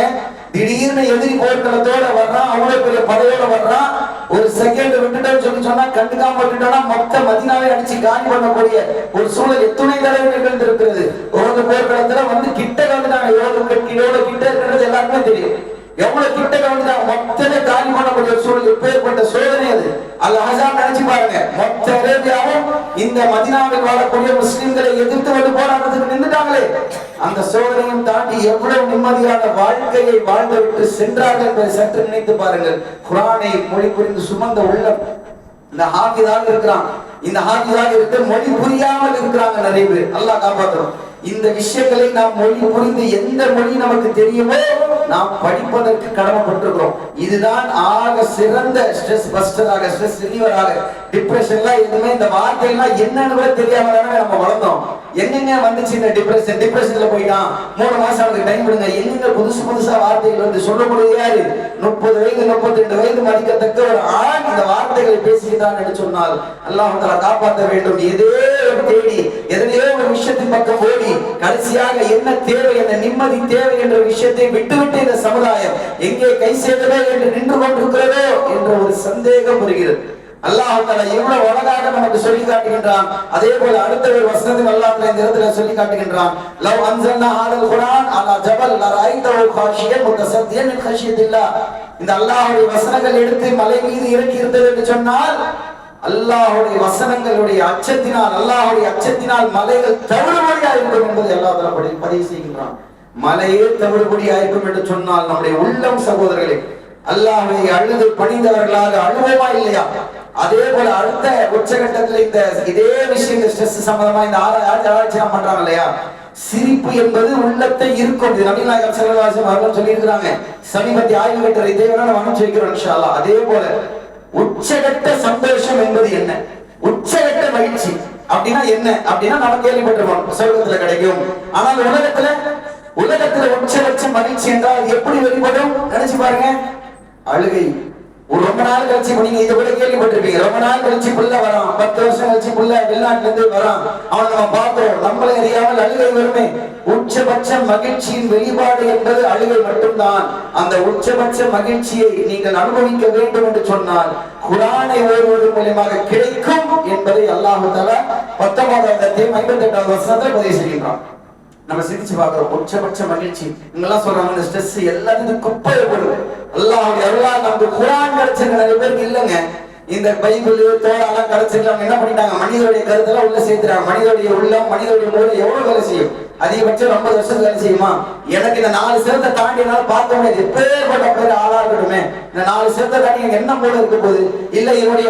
திடீர்னு எதிரி போர்க்களத்தோட வர்றான், அவ்வளவு பெரிய படையோட வர்றான். ஒரு செகண்ட் விட்டுட்டோம்னு சொல்லி சொன்னா, கண்டுக்காம விட்டுட்டோம்னா மொத்த மதீனாவை அடிச்சு காலி பண்ணக்கூடிய ஒரு சூழல் எத்தனை தடவை நிகழ்ந்திருக்கிறது. ஒரு போர்க்களத்துல வந்து கிட்ட வந்துட்டாங்க, எவ்வளவு கிட்ட இருக்கிறது எல்லாருக்குமே தெரியும். எவ்வளவு கிட்ட வந்துட்டாங்க, மொத்தமே காலி பண்ணக்கூடிய சூழல். எப்பேற்பட்ட சோதனை அது! அல் அஹ்ஸாப் நினைச்சு பாருங்க, மொத்த அரேபியாவும் இந்த மதீனாவில் வாழக்கூடிய முஸ்லிம்களை எதிர்த்து வந்து போராட்டத்துக்கு நின்றுட்டாங்களே. அந்த சோதனையும் தாண்டி எவ்வளவு நிம்மதியான வாழ்க்கையை வாழ்ந்துவிட்டு சென்றார்கள் என்பதை சற்று நினைத்து பாருங்கள். குர்ஆனை மொழி புரிந்து சுமந்த உள்ளம் இந்த ஹாஃபிஸாக இருக்கிறான். இந்த ஹாஃபிஸாக இருந்து மொழி புரியாமல் இருக்கிறாங்க நிறைய பேர். அல்லாஹ் காப்பாற்றணும். இந்த விஷயங்களை நாம் மொழி புரிந்து எந்த மொழி நமக்கு தெரியுமோ நாம் படிப்பதற்கு கடமைப்பட்டிருக்கிறோம். இதுதான் ஆக சிறந்த ஸ்ட்ரெஸ் பஸ்டராக, ஸ்ட்ரெஸ் ரிலீவராக. டிப்ரெஷன்லாம் எதுவுமே இந்த வார்த்தையெல்லாம் என்னன்னு தெரியாம நம்ம வளர்ந்தோம். எங்கெங்க வந்துச்சு இந்த டிப்ரெஷன்? டிப்ரெஷன்ல போயிட்டான், 3 மாசம் அவனுக்கு டைம் கொடுங்க. எங்கெங்க புதுசா வார்த்தைகள் வந்து சொல்லக்கூடிய யாரு? 30 வயது 32 வயது மதிக்கத்தக்க ஒரு ஆண் இந்த வார்த்தைகளை பேசுகிறான் என்று சொன்னால் அல்லாஹ் தஆலா காப்பாற்ற வேண்டும். ஏதோ ஒரு தேடி எதனையோ ஒரு விஷயத்தின் பக்கம் ஓடி கடைசியாக என்ன தேவை, என்ன நிம்மதி தேவை என்ற விஷயத்தை விட்டுவிட்டு இந்த சமுதாயம் எங்கே கை சேர்ந்ததோ என்று நின்று கொண்டிருக்கிறதோ என்ற ஒரு சந்தேகம் வருகிறது. அல்லாஹ் தஆலா எவ்வளவு அழகாக நமக்கு சொல்லி காட்டுகின்றான். அதே போல அடுத்த ஒரு வசனத்தில் அல்லாஹ் தஆலா இந்த இடத்துல சொல்லி காட்டுகின்றான். லவ் அன்ஸல்னா ஹாதல் குர்ஆன் அலா ஜபல் லரைதஹு காஷியன் முத்தஸத்தியன் மின் கஷியத்தில்லாஹ். இந்த அல்லாஹ்வுடைய வசனங்கள் எடுத்து மலை மீது இறக்கி இருந்தது என்று சொன்னால், அல்லாஹ்வுடைய வசனங்களுடைய அச்சத்தினால், அல்லாஹ்வுடைய அச்சத்தினால் மலைகள் தவிடுபடியா இருக்கும் என்பதை அல்லாஹ் தஆலா பதிவு செய்கின்றான். மலையே தவிடுபடியா இருக்கும் என்று சொன்னால் நம்முடைய உள்ளம் சகோதரர்களே, அல்லாஹ்வை அழுது பணிந்தவர்களாக அழுவோமா இல்லையா? அதே போல அடுத்த உச்சகட்டத்தில் இந்த இதே விஷயம் ஸ்ட்ரெஸ் சம்பந்தமா இந்த ஆராய்ச்சி பண்றாங்க இல்லையா? சிரிப்பு என்பது உள்ளத்தை இருக்கும். இது நபிகள் நாயகம் ஸல்லல்லாஹு அலைஹி வஸல்லம் அவர்கள் சொல்லி இருக்கிறாங்க. சமீபத்திய ஆய்வு கட்டுரை இதை வேணா நம்ம அனுப்பிச்சு வைக்கிறோம் இன்ஷா அல்லாஹ். அதே போல உச்சகட்ட சந்தோஷம் என்பது என்ன, உச்சகட்ட மகிழ்ச்சி அப்படின்னா என்ன அப்படின்னா நம்ம கேள்விப்பட்டிருப்போம், சொர்க்கத்துல கிடைக்கும். ஆனால் உலகத்துல உச்சபட்ச மகிழ்ச்சி என்றால் எப்படி வெளிப்படும் நினைச்சு பாருங்க. அழுகை. ஒரு ரொம்ப நாள் கழிச்சு, நீங்க இதை கூட கேள்விப்பட்டிருப்பீங்க, ரொம்ப நாள் கழிச்சு புள்ள வரான், 10 வருஷம் கழிச்சு புள்ள வெளிநாட்டுல இருந்து வரான், அவனை நம்ம பார்க்கிறோம், நம்மளை அறியாமல் அழுகை வருமே. உச்சபட்ச மகிழ்ச்சியின் வெளிப்பாடு என்பது அழுகை மட்டும்தான். அந்த உச்சபட்ச மகிழ்ச்சியை நீங்கள் அனுபவிக்க வேண்டும் என்று சொன்னால் குர்ஆனை ஓதுவதன் மூலமாக கிடைக்கும் என்பதை அல்லாஹ் தஆலா 19வது அத்தியாயம் 58வது வசனத்தில் பதிவு செய்கின்றான். நம்ம சிந்திச்சு பார்க்கிறோம். உச்சபட்ச மகிழ்ச்சி இங்கெல்லாம் சொல்றாங்க, இந்த ஸ்ட்ரெஸ் எல்லாத்துக்கும் குப்பையை போடுது. அல்லாஹ்வுடைய அருளால் நமக்கு குர்ஆன் கிடைச்சது நிறைய பேருக்கு இல்லைங்க. இந்த பைபிள் தோறாலாம் கிடைச்சிட்டு அவங்க என்ன பண்ணிட்டாங்க, மனிதனுடைய கருத்தெல்லாம் உள்ள சேர்த்துறாங்க. மனிதனுடைய உள்ளம், மனிதனுடைய மூளை எவ்வளவு வேலை செய்யும். அதிகபட்சம் 50 வருஷத்துக்கு வேலை செய்யுமா? எனக்கு இந்த 4 சிரத்தை தாண்டி என்னால பார்க்க முடியாது. எப்பேற்பட்ட பேர் ஆளா இருக்கட்டுமே, இந்த 4 சிரத்தை தாண்டி எனக்கு என்ன மூலம் இருக்க போகுது? இல்ல என்னுடைய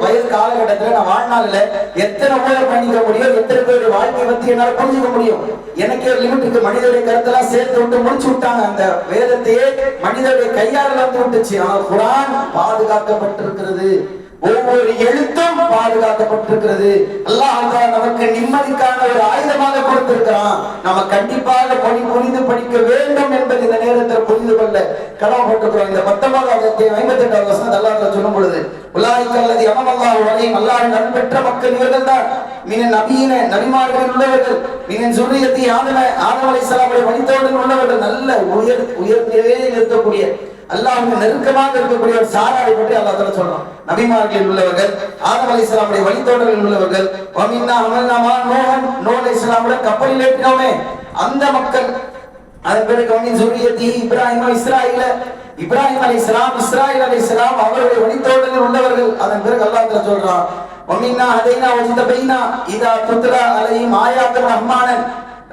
வயது காலகட்டத்துல நான் வாழ்நாளில் எத்தனை மூலம் பண்ணிக்க முடியும், எத்தனை பேருடைய வாழ்க்கையை பத்தி என்னால புரிஞ்சுக்க முடியும்? எனக்கே ஒரு லிமிட் இருக்கு. மனிதனுடைய கருத்தெல்லாம் சேர்த்து விட்டு முடிச்சு விட்டாங்க. அந்த வேதத்தையே மனிதனுடைய கையால் வந்து விட்டுச்சு. ஆனால் குர்ஆன் பாதுகாக்கப்பட்டிருக்கிறது. ஒவ்வொரு எழுத்தும் பாதுகாக்கப்பட்டிருக்கிறது. அல்லாஹ் நமக்கு நிம்மதிக்கான ஒரு ஆயுதமாக கொடுத்திருக்கிறான். நம்ம கண்டிப்பாக புரிந்து படிக்க வேண்டும் என்பது இந்த நேரத்தில் புரிந்து கொள்ள கடமைப்பட்டிருக்கிறோம். இந்த 19வது அத்தியாயம் 58வது வசனம் அல்லாஹ் சொல்லும் பொழுது, உலாயிக அல்லதி அனமல்லாஹு அலைஹிம், அல்லாஹ்வின் அருள் பெற்ற மக்கள் இவர்கள் தான். மினன் நபியின, நபிமார்களில் உள்ளவர்கள், மினன் ஸுர்ரியத்தி ஆதம் அலைஹிஸ்ஸலாமுடைய வழித்தோன்றலில் உள்ளவர்கள், நல்ல உயர் நிலையில் இருக்கக்கூடிய அல்லாஹ்வுக்கு நெருக்கமாக இருக்கக்கூடிய ஒரு சாராரை பற்றி அல்லாஹ் தஆலா சொல்றான். நபிமார்களில் உள்ளவர்கள், ஆதம் அலைஹிஸ்ஸலாமுடைய வழித்தோன்றலில் உள்ளவர்கள், வமின்னா அமல்னா மா நூஹ் அலைஹிஸ்ஸலாமுடைய கப்பலில் ஏற்றினோமே அந்த மக்கள். அதன் பிறகு வமின் ஸுர்ரியத்தி இப்ராஹிம் இப்ராஹிம் அலைஹிஸ்ஸலாம், இஸ்ராயில் அலைஹிஸ்ஸலாம் அவருடைய வழித்தோன்றலில் உள்ளவர்கள். அதன் பிறகு அல்லாஹ் தஆலா சொல்றான், வமின்னா ஹதைனா வஜ்தபைனா இதா துத்லா அலைஹிம் ஆயாத்துர் ரஹ்மான்,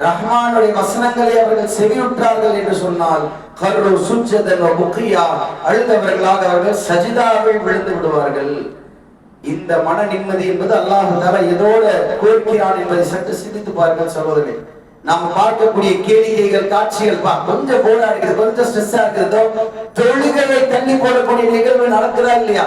ரஹ்மானுடைய வசனங்களை அவர்கள் செவியுற்றார்கள் என்று சொன்னால் கர்ரு சுஜ்ஜதன் வ புகியா, அழுதவர்களாக அவர்கள் சஜிதாவில் விழுந்து விடுவார்கள். இந்த மன நிம்மதி என்பது அல்லாஹ் தஆலா எதோட கோருகிறான் என்பதை சற்று சிந்தித்து பாருங்கள் சகோதரர்களே. நாம பார்க்கக்கூடிய கேளிக்கைகள், காட்சிகள் கொஞ்சம் போரா இருக்குது, கொஞ்சம் ஸ்ட்ரெஸ்ஸா இருக்குது. தொழுகையை தள்ளி போடக்கூடிய நிகழ்வு நடக்குதா இல்லையா?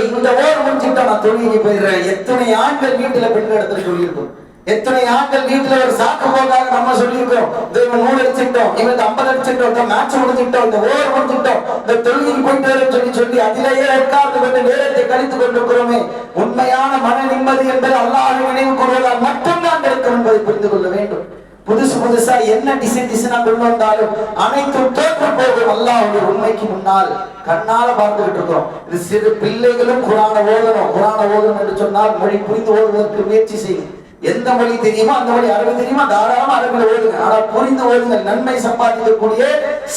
இந்த ஓர் முடிச்சுட்டா நான் தொழுகைக்கு போயிடுறேன். எத்தனை ஆண்கள் வீட்டுல பெண்கள் இடத்துல சொல்லியிருக்கோம். எத்தனை ஆண்கள் வீட்டுல ஒரு சாக்கு போக்காக நம்ம சொல்லியிருக்கிறோம். இவன் 100 அடிச்சிட்டோம், இவன் 50 அடிச்சிட்டோம், மேட்ச் முடிஞ்சிட்டோம், இந்த ஓவர் முடிஞ்சிட்டோம், இந்த தொழுகைக்கு போயிட்டு வர சொல்லி அதிலேயே உட்கார்ந்து கொண்டு நேரத்தை கழித்துக் கொண்டிருக்கிறோமே. உண்மையான மன நிம்மதி என்பது அல்லாஹ்வை நினைவு கூறுவதால் மட்டும்தான் கிடைக்கும் என்பதை புரிந்து கொள்ள வேண்டும். புதுசா என்ன டிசைனா கொண்டு வந்தாலும் அனைத்தும் தோற்று போகும். அல்லாஹ்வுடைய உண்மைக்கு முன்னால் கண்ணால பார்த்துக்கிட்டு இருக்கிறோம். இது சிறு பிள்ளைகளும் குர்ஆனை ஓதணும் என்று சொன்னால் மொழி புரிந்து ஓதுவதற்கு முயற்சி செய்யும். எந்த மொழி தெரியுமோ அந்த மொழி, அரபி தெரியுமா தாராளமா அரபில ஓதுங்க. ஆனால் புரிந்து ஓதுங்க. நன்மை சம்பாதிக்கக்கூடிய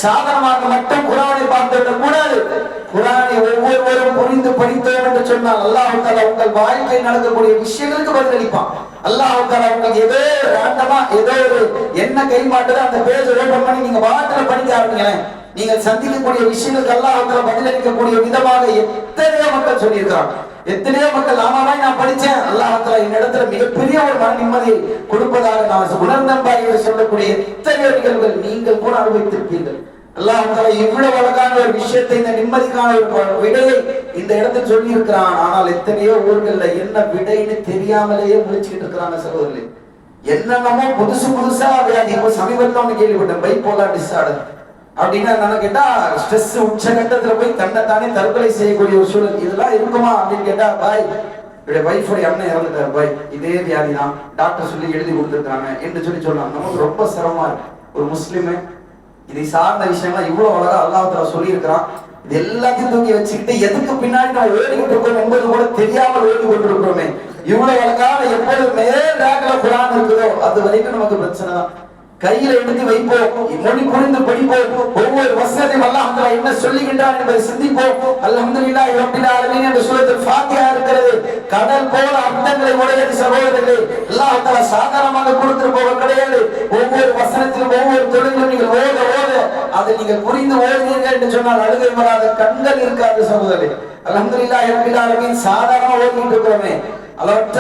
சாதனமாக மட்டும் குர்ஆனை பார்த்து விடக் கூடாது. குர்ஆனை ஒவ்வொருவரும் புரிந்து படித்தோம் என்று சொன்னால் அல்லாஹ் தஆலா உங்கள் வாழ்க்கையில் நடக்கக்கூடிய விஷயங்களுக்கு பதிலளிப்பான். அல்லாஹ் தஆலா உங்களுக்கு ஏதோ ராண்டமா ஏதோ ஒரு என்ன கை மாட்டுதோ அந்த பேஜ் ஓபன் பண்ணி நீங்க வாட்டில படிக்க ஆரம்பிங்களேன். நீங்கள் சந்திக்கக்கூடிய விஷயங்களுக்கு அல்லாஹ் தஆலா பதிலளிக்கக்கூடிய விதமாக எத்தனையோ மக்கள் சொல்லியிருக்கிறாங்க. எத்தனையோ மக்கள் ஆமாமாய் நான் படிச்சேன், அல்லாஹ் தஆலா என்னிடத்துல மிகப்பெரிய ஒரு மன நிம்மதியை கொடுப்பதாக நான் உணர்ந்தேன் என்று சொல்லக்கூடிய எத்தனையோ நிகழ்வுகள் நீங்கள் கூட அனுபவித்திருப்பீர்கள். அல்லாஹ் தஆலா இவ்வளவு அழகான ஒரு விஷயத்தை, இந்த நிம்மதிக்கான ஒரு விடையை இந்த இடத்தில் சொல்லி இருக்கிறான். ஆனால் எத்தனையோ ஊர்கள்ல என்ன விடைன்னு தெரியாமலேயே முழிச்சுக்கிட்டு இருக்கிறாங்க சகோதரர்களே. என்னென்னமோ புதுசா வியாதி. இப்போ சமீபத்தில் ஒன்று கேள்விப்பட்டேன், பைபோலார் டிஸார்டர் அப்படின்னா என்ன கேட்டா, ஸ்ட்ரெஸ் உச்சகட்டத்துல போய் தன்னைத்தானே தற்கொலை செய்யக்கூடிய ஒரு சூழல். இதெல்லாம் இருக்குமா அப்படின்னு கேட்டா, பாய் என்னுடைய வைஃபுடைய அண்ணன் இறந்துட்டார் பாய், இதே வியாதி தான், டாக்டர் சொல்லி எழுதி கொடுத்துருக்காங்க என்று சொன்னாங்க. நமக்கு ரொம்ப சிரமமா இருக்கு. ஒரு முஸ்லிம் இதை சார்ந்த விஷயம்லாம் இவ்வளவு அழகா அல்லாஹ் தஆலா சொல்லி இருக்கிறான். இது எல்லாத்தையும் தூக்கி வச்சுக்கிட்டு எதுக்கு பின்னாடி நம்ம ஓடிக்கிட்டு இருக்கோம் என்பது கூட தெரியாமல் ஓடி கொண்டிருக்கிறோமே. இவ்வளவு அழகான எப்போது மேல் ரேக்ல குர்ஆன் இருக்குதோ அது வரைக்கும் நமக்கு பிரச்சனை தான். கையில எடுத்து வைப்போம், மொழி புரிந்து படிப்போம், ஒவ்வொரு வசனத்தையும் அல்லாஹ் தஆலா என்ன சொல்லுகின்றான் என்பதை சிந்திப்போம். அல்ஹம்துலில்லாஹி ரப்பில் ஆலமீன் என்ற சூரத்துல் ஃபாத்திஹா இருக்கிறது. கடல் போல அர்த்தங்களை உடையது சகோதரர்களே. அல்லாஹ் தஆலா சாதாரணமாக கொடுத்து போக கிடையாது. ஒவ்வொரு வசனத்திலும் ஒவ்வொரு தொழிலும் நீங்கள் ஓத அதை நீங்கள் புரிந்து ஓதுவீர்கள் என்று சொன்னால் அழுகை வராத கண்கள் இருக்காது சகோதரர்களே. அல்ஹம்துலில்லாஹி ரப்பில் ஆலமீன் சாதாரணமா ஓதிட்டு இருக்கிறோமே, அளவற்ற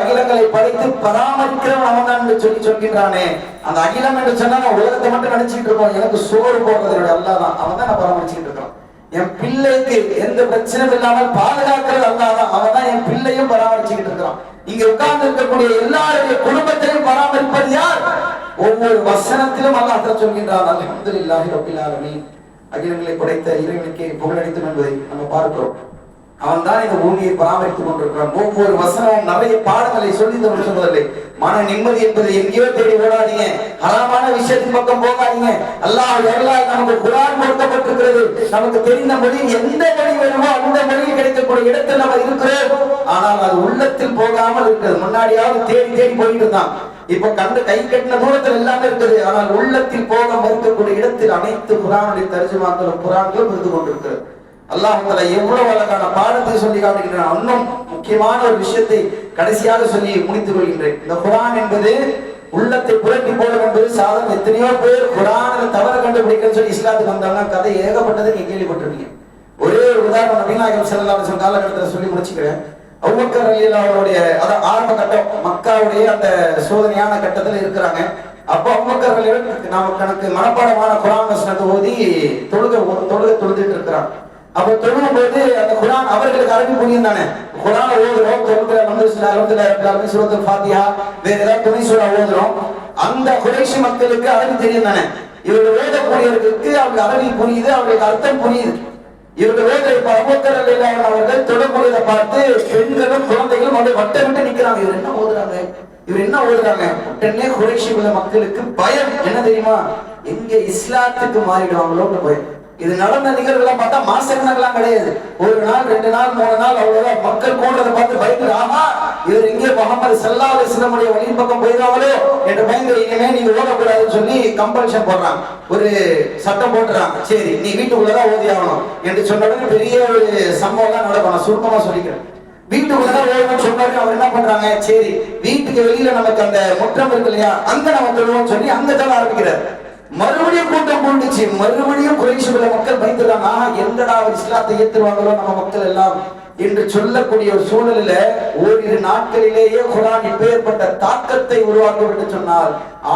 அகிலங்களை படைத்து பராமரிக்கிறவன் அவன் தான் என்று சொல்கின்றானே. அந்த அகிலம் என்று சொன்னா உலகத்தை மட்டும் நினைச்சிட்டு இருக்கோம். எனக்கு சோறு போடுறது அல்லாஹ் தான், அவன் தான் நான் பராமரிச்சுட்டு இருக்கோம். என் பிள்ளைக்கு எந்த பிரச்சனையும் இல்லாமல் பாதுகாக்கிறது அல்லாஹ் தான், அவன் தான் என் பிள்ளையும் பராமரிச்சுக்கிட்டு இருக்கிறான். இங்க உட்கார்ந்து இருக்கக்கூடிய எல்லாருடைய குடும்பத்தையும் பராமரிப்பது யார்? ஒவ்வொரு வசனத்திலும் அல்லாஹ் தஆலா சொல்கின்றான், அல்ஹம்துலில்லாஹி ரப்பில் ஆலமீன். அகிலங்களை படைத்த இறைவனுக்கு புகழளித்தும் என்பதை நம்ம பார்க்கிறோம். அவன் தான் இந்த பூமியை பராமரித்துக் கொண்டிருக்கிறான். ஒவ்வொரு வசனமும் நிறைய பாடங்களை சொல்லி சொல்வதில்லை. மன நிம்மதி என்பது எங்கேயோ தேடி ஓடாதீங்க, ஹராமான விஷயத்தின் பக்கம் போகாதீங்க. அல்லாஹ் எல்லாம் நமக்கு குர்ஆன் கொடுக்கப்பட்டிருக்கிறது. நமக்கு தெரிந்த மொழி எந்த மொழி வேணுமோ அந்த மொழியில் கிடைக்கக்கூடிய இடத்தில் நம்ம இருக்கிறோம். ஆனால் அது உள்ளத்தில் போகாமல் இருக்கிறது. முன்னாடியாவது தேடி போயிட்டு இருந்தான், இப்ப கை கட்டின தூரத்தில் எல்லாமே இருக்குது. ஆனால் உள்ளத்தில் போக மறுக்கக்கூடிய இடத்தில் அனைத்து குர்ஆனுடைய தர்ஜுமாக்களும் குர்ஆன்களும் இருந்து கொண்டிருக்கிறது. அல்லாஹ் தஆலா எவ்வளவு அழகான பாடத்தை சொல்லி காட்டுகின்றான். இன்னும் முக்கியமான ஒரு விஷயத்தை கடைசியாக சொல்லி முடித்துக் கொள்கின்றேன். இந்த குர்ஆன் என்பது உள்ளத்தை புரட்டி போடும் என்பது சாதனம். எத்தனையோ பேர் குர்ஆனில் தவறு கண்டுபிடிக்கன்னு சொல்லி இஸ்லாத்துக்கு வந்தாங்க, கதை ஏகப்பட்டதை நீங்க கேள்விப்பட்டிருக்கீங்க. ஒரே ஒரு உதாரணம் நபிநாயகம் ஸல்லல்லாஹு அலைஹி வஸல்லம் காலகட்டத்தில் சொல்லி முடிச்சுக்கிறேன். அபூபக்கர் ரலியல்லாஹு அவருடைய அதான் ஆரம்ப கட்டம், மக்காவுடைய அந்த சோதனையான கட்டத்தில் இருக்கிறாங்க. அப்போ அபூபக்கர் ரலியல்லாஹு நமக்கு மனப்பாடமான குர்ஆன் வசனத்தை ஓதி தொழுதுட்டு இருக்கிறாங்க. அப்ப தொழும் போது அந்த குர்ஆன் அவர்களுக்கு அரபி புரியும் தானே. குர்ஆன் ஓதுறோம், தொழுகிற அல்ஹம்துலில்லாஹி சூரத்துல் ஃபாத்திஹா வேற ஏதாவது துணை சூரா ஓதுறோம், அந்த குறைஷி மக்களுக்கு அரபி தெரியும் தானே. இவர்கள் ஓதக்கூடியவர்களுக்கு அவங்க அரபி புரியுது, அவங்களுக்கு அர்த்தம் புரியுது. இவர்கள் ஓத இப்ப அபூபக்கர் ரலியல்லாஹு அவர்கள் தொழக்கூடியதை பார்த்து பெண்களும் குழந்தைகளும் அப்படியே வட்டமிட்டு நிக்கிறாங்க. இவர் என்ன ஓதுறாங்க, உடனே குறைஷி உள்ள மக்களுக்கு பயம். என்ன தெரியுமா, எங்க இஸ்லாத்துக்கு மாறிடுவாங்களோன்னு பயம். இது நடந்த நிகழ்வுலாம் பார்த்தா மாசக்கணக்கெல்லாம் கிடையாது, ஒரு நாள் 2 நாள் 3 நாள் அவ்வளவுதான். மக்கள் கூடுறதை பார்த்து பயந்து, ஆமா இவர் எங்கே முஹம்மது ஸல்லல்லாஹு அலைஹி வஸல்லம் வழியின் பக்கம் போயிடுவாங்களோ என்ற பயந்து இனிமே நீங்க ஓதக்கூடாதுன்னு சொல்லி கம்பல்ஷன் போடுறாங்க, ஒரு சட்டம் போட்டுறாங்க. சரி நீ வீட்டுக்குள்ளதான் ஓதி ஆகணும் என்று சொன்ன உடனே பெரிய ஒரு சம்பவம் தான் நடக்கும். நான் சுருக்கமா சொல்லிக்கிறேன். வீட்டுக்குள்ளதான் ஓடணும்னு சொன்னாரு. அவர் என்ன பண்றாங்க, சரி வீட்டுக்கு வெளியில நமக்கு அந்த முற்றம் இருக்கு இல்லையா, அங்க நம்ம தொழுவோம்னு சொல்லி அங்க சொல்ல ஆரம்பிக்கிறார். மறுபடியும் கூட்டம் கூண்டுச்சு, மறுபடியும் குறைஷில மக்கள் பயந்துறாங்க. எங்கடா இஸ்லாத்தை ஏத்துருவாங்களோ நம்ம மக்கள் எல்லாம் என்று சொல்லக்கூடிய ஒரு சூழலில ஓரிரு நாட்களிலேயே குர்ஆன் இப்பேற்பட்ட தாக்கத்தை உருவாக்க சொன்னால்,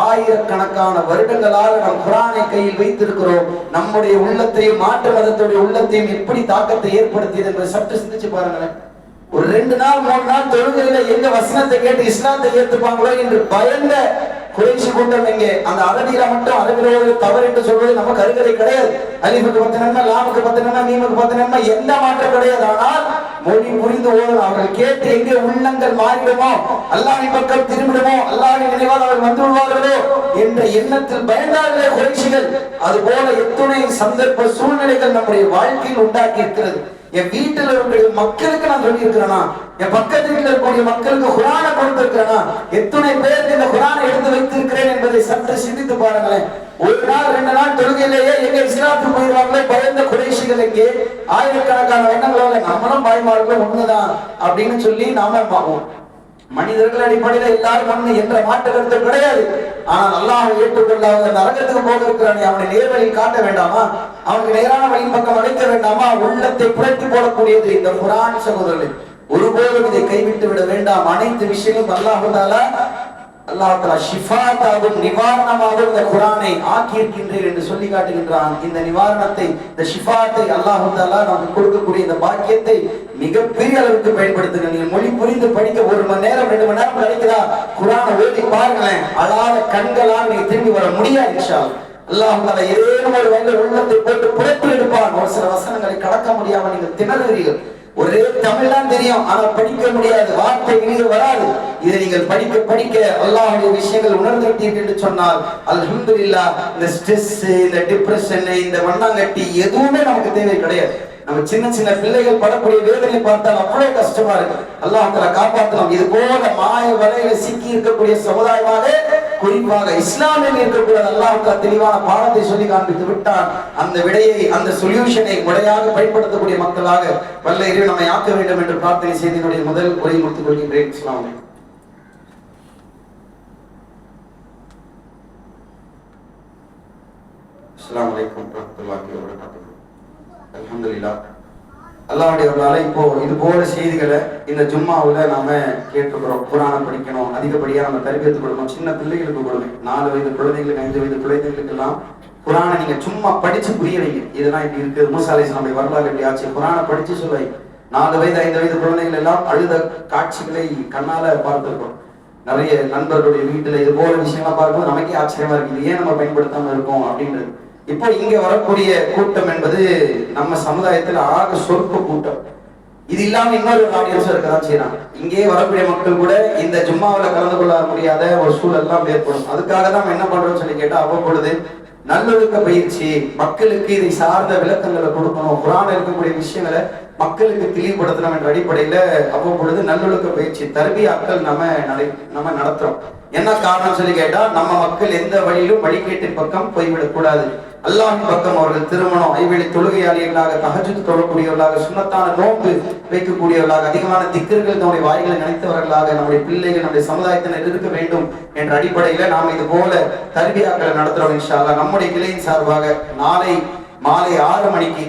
ஆயிரக்கணக்கான வருடங்களாக நாம் குர்ஆனை கையில் வைத்திருக்கிறோம். நம்முடைய உள்ளத்தையும் மாற்று மதத்துடைய உள்ளத்தையும் எப்படி தாக்கத்தை ஏற்படுத்தியது என்பதை சற்று சிந்திச்சு பாருங்களேன். ஒரு 2 நாள் 3 நாள் தொழுகையில எங்க வசனத்தை கேட்டு இஸ்லாத்தை ஏற்றுப்பாங்களோ என்று பயந்த குறைஷி கூட்டம் எங்கே. அந்த அரபியில மட்டும் அரபியில தவறு என்று சொல்வது நமக்கு அருகதை கிடையாது. அலிஃபுக்கு 10 நன்மை, லாமுக்கு 10 நன்மை, மீமுக்கு 10 நன்மை, எந்த மாற்றம் கிடையாது. ஆனால் மொழி புரிந்து ஓடும். அவர்கள் கேட்டு எங்கே உள்ளங்கள் மாறிடுமோ, அல்லாஹ்வின் பக்கம் திரும்பிடுமோ, அல்லாஹ்வின் நினைவால் அவர்கள் வந்து விடுவார்களோ என்ற எண்ணத்தில் பயந்தார்களே குறைஷிகள். அது போல எத்துணை சந்தர்ப்ப சூழ்நிலைகள் நம்முடைய வாழ்க்கையில் உண்டாக்கி இருக்கிறது. என் வீட்டில் இருக்கக்கூடிய மக்களுக்கு நான் சொல்லி இருக்கிறேனா, என் பக்கத்து வீட்டில் இருக்கக்கூடிய மக்களுக்கு குர்ஆனை கொடுத்திருக்கிறேனா, எத்தனை பேருக்கு இந்த குர்ஆனை எடுத்து வைத்திருக்கிறேன் என்பதை சற்று சிந்தித்து பாருங்களேன். ஒரு நாள் 2 நாள் தொழுகையிலேயே எங்க இஸ்லாத்துக்கு போயிடுவாங்களே பயந்த குறைஷிகள் எங்கே. ஆயிரக்கணக்கான எண்ணங்களோட நம்மளும் பயமாறுகளும் ஒண்ணுதான் அப்படின்னு சொல்லி நாம பார்ப்போம். மனிதர்கள் அடிப்படையில் எல்லாரும் ஒண்ணு என்ற மாற்று கருத்து கிடையாது. ஆனால் அல்லாஹ்வை ஏற்றுக்கொள்ளாத நரகத்துக்கு போக இருக்கிறானே, அவனை நேர்வழியில் காட்ட வேண்டாமா, அவனுக்கு நேரான வழியின் பக்கம் அழைக்க வேண்டாமா? உள்ளத்தை புரட்டி போடக்கூடியது இந்த குர்ஆன் சகோதரர்களே. ஒருபோதும் இதை கைவிட்டு விட வேண்டாம். அனைத்து விஷயங்களும் அல்லாஹ் தஆலா ஷிஃபாத்தாகவும் நிவாரணமாகவும் இந்த குர்ஆனை ஆக்கி இருக்கின்றேன் என்று சொல்லி காட்டுகின்றான். இந்த நிவாரணத்தை, இந்த ஷிஃபாத்தை அல்லாஹ் தஆலா நமக்கு கொடுக்கக்கூடிய இந்த பாக்கியத்தை மிகப்பெரிய அளவுக்கு பயன்படுத்துங்க. நீங்க மொழி புரிந்து படிக்க 1 மணி நேரம் 2 மணி நேரம் கிடைக்குதா, குர்ஆனை ஓதி பாருங்களேன். அழாத கண்களால் நீங்க திரும்பி வர முடியாது இன்ஷா அல்லாஹ். அல்லாஹ் தஆலா ஏதேனும் ஒரு வகையில் உள்ளத்தை போட்டு புரட்டி எடுப்பான். ஒரு சில வசனங்களை கடக்க முடியாம நீங்க திணறுவீர்கள். ஒரே தமிழ் தான் தெரியும், ஆனால் படிக்க முடியாது, வார்த்தை வெளியே வராது. இதை நீங்கள் படிக்க படிக்க அல்லாஹ்வுடைய விஷயங்கள் உணர்ந்துட்டீர்கள் என்று சொன்னால் அல்ஹம்துலில்லாஹ். இந்த ஸ்ட்ரெஸ், இந்த டிப்ரெஷன், இந்த மண்ணாங்கட்டி எதுவுமே நமக்கு தேவை கிடையாது. நம்ம சின்ன சின்ன பிள்ளைகள் படக்கூடிய வேதனை பார்த்தால் அவ்வளவு கஷ்டமா இருக்கு. அல்லாஹ் தஆலா காப்பாற்றலாம். இது போல மாய வலையில சிக்கி இருக்கக்கூடிய சமுதாயமாக, குறிப்பாக இஸ்லாமில் இருக்கக்கூடிய அல்லாஹ் தஆலா தெளிவான பாடத்தை சொல்லி காண்பித்து விட்டான். அந்த விடையை, அந்த சொல்யூஷனை முறையாக பயன்படுத்தக்கூடிய மக்களாக வல்ல இறைவன் நம்மை ஆக்க வேண்டும் என்று பிரார்த்தனை செய்து என்னுடைய முதல் உரையை முடித்துக் கொள்கின்றேன். அஸ்ஸலாமு அலைக்கும் வரஹ்மத்துல்லாஹி வபரகாத்துஹு. அல்ஹம்துலில்லாஹ். அல்லாஹ்வுடைய இப்போ இது போல செய்திகளை இந்த ஜும்மாவுல நாம கேட்டுக்கிறோம். குர்ஆனை படிக்கணும், அதிகப்படியா நம்ம தர்பியத்து கொடுக்கணும். சின்ன பிள்ளைகளுக்கு கொடுங்க, 4 வயது குழந்தைகளுக்கு, 5 வயது குழந்தைகளுக்கு எல்லாம் குர்ஆனை நீங்க சும்மா படிச்சு புரிய வைங்க. இதெல்லாம் இப்படி இருக்கு, மூசா அலைஹிஸ்ஸலாம் வரலாறு எப்படி ஆச்சு, குர்ஆனை படிச்சு சொல்லுவாங்க. 4 வயது 5 வயது குழந்தைகள் எல்லாம் அழுத காட்சிகளை கண்ணால பார்த்திருக்கோம். நிறைய நண்பர்களுடைய வீட்டுல இது போல விஷயம்லாம் பார்க்கும்போது நமக்கே ஆச்சரியமா இருக்கு, ஏன் நம்ம பயன்படுத்தாம இருக்கோம் அப்படின்றது. இப்போ இங்க வரக்கூடிய கூட்டம் என்பது நம்ம சமுதாயத்துல ஆக சொற்ப கூட்டம். இது இல்லாம இன்னொரு ஆடியன்ஸ் இருக்கதான் செய்யறாங்க. இங்கே வரக்கூடிய மக்கள் கூட இந்த ஜும்மாவில கலந்து கொள்ள முடியாத ஒரு சூழல் எல்லாம் ஏற்படும். அதுக்காக தான் என்ன பண்றோம்னு சொல்லி கேட்டா, அவ்வப்பொழுது நல்லொழுக்க பயிற்சி, மக்களுக்கு இதை சார்ந்த விளக்கங்களை கொடுக்கணும், குர்ஆன்ல இருக்கக்கூடிய விஷயங்களை மக்களுக்கு தெளிவுபடுத்தணும் என்ற அடிப்படையில அவ்வப்பொழுது நல்லொழுக்க பயிற்சி தர்பியாக்கள் நம்ம நடத்துறோம். என்ன காரணம் சொல்லி கேட்டா, நம்ம மக்கள் எந்த வழியிலும் வழிகேட்டின் பக்கம் போய்விடக் கூடாது. அல்லாஹ்வின் பக்கம் அவர்கள் திருமணம், ஐவேளை தொழுகையாளிகளாக, தஹஜ்ஜுத் தொழக்கூடியவர்களாக, சுன்னத்தான நோன்பு வைக்கக்கூடியவர்களாக, அதிகமான திக்ர்கள் நம்முடைய வாய்களை நினைத்தவர்களாக நம்முடைய பிள்ளைகள் நம்முடைய சமுதாயத்தினர் இருக்க வேண்டும் என்ற அடிப்படையில நாம் இது போல தர்பியாக்களை நடத்துறோம். இன்ஷா அல்லாஹ் நம்முடைய கிளையின் சார்பாக நாளை மாலை 6 மணிக்கு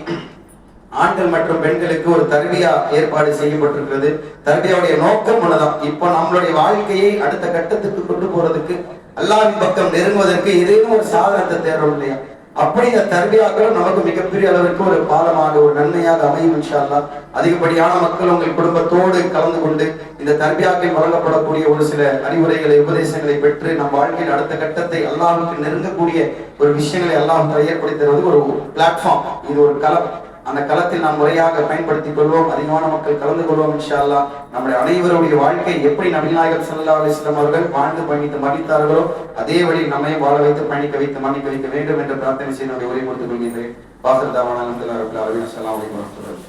ஆண்கள் மற்றும் பெண்களுக்கு ஒரு தர்பியா ஏற்பாடு செய்யப்பட்டிருக்கிறது. தர்பியாவுடைய நோக்கம் ஒண்ணுதான். இப்போ நம்மளுடைய வாழ்க்கையை அடுத்த கட்டத்துக்கு கொண்டு போறதுக்கு, அல்லாஹ்வின் பக்கம் நெருங்குவதற்கு ஏதேனும் ஒரு சாதனத்தை தேர்றோம் இல்லையா? அப்படி இந்த தர்பியாக்களும் நமக்கு மிகப்பெரிய அளவிற்கு ஒரு பாலமாக, ஒரு நன்மையாக அமையும் இன்ஷா அல்லாஹ். அதிகப்படியான மக்கள் உங்கள் குடும்பத்தோடு கலந்து கொண்டு இந்த தர்பியாக்கள் வழங்கப்படக்கூடிய ஒரு சில அறிவுரைகளை, உபதேசங்களை பெற்று நம் வாழ்க்கையில் அடுத்த கட்டத்தை அல்லாஹ்வுக்கு நெருங்கக்கூடிய ஒரு விஷயங்களை அல்லாஹ் ஏற்படுத்தி தருவது ஒரு பிளாட்ஃபார்ம். இது ஒரு களம். அந்த களத்தில் நாம் முறையாக பயன்படுத்திக் கொள்வோம். அதிகமான மக்கள் கலந்து கொள்வோம் இன்ஷா அல்லாஹ். நம்முடைய அனைவருடைய வாழ்க்கை எப்படி நபி நாயகம் ஸல்லல்லாஹு அலைஹி வஸல்லம் அவர்கள் வாழ்ந்து பயணித்து மடித்தார்களோ அதே வழி நம்மை வாழ வைத்து பயணிக்க வைத்து மன்னிக்க வைக்க வேண்டும் என்று பிரார்த்தனை செய்து உரை கொடுத்துக் கொள்கின்றேன். வாசல் தாவான அல்ஹம்துலில்லாஹி ரப்பில் ஆலமீன். அஸ்ஸலாமு அலைக்கும் வரஹ்மத்துல்லாஹி.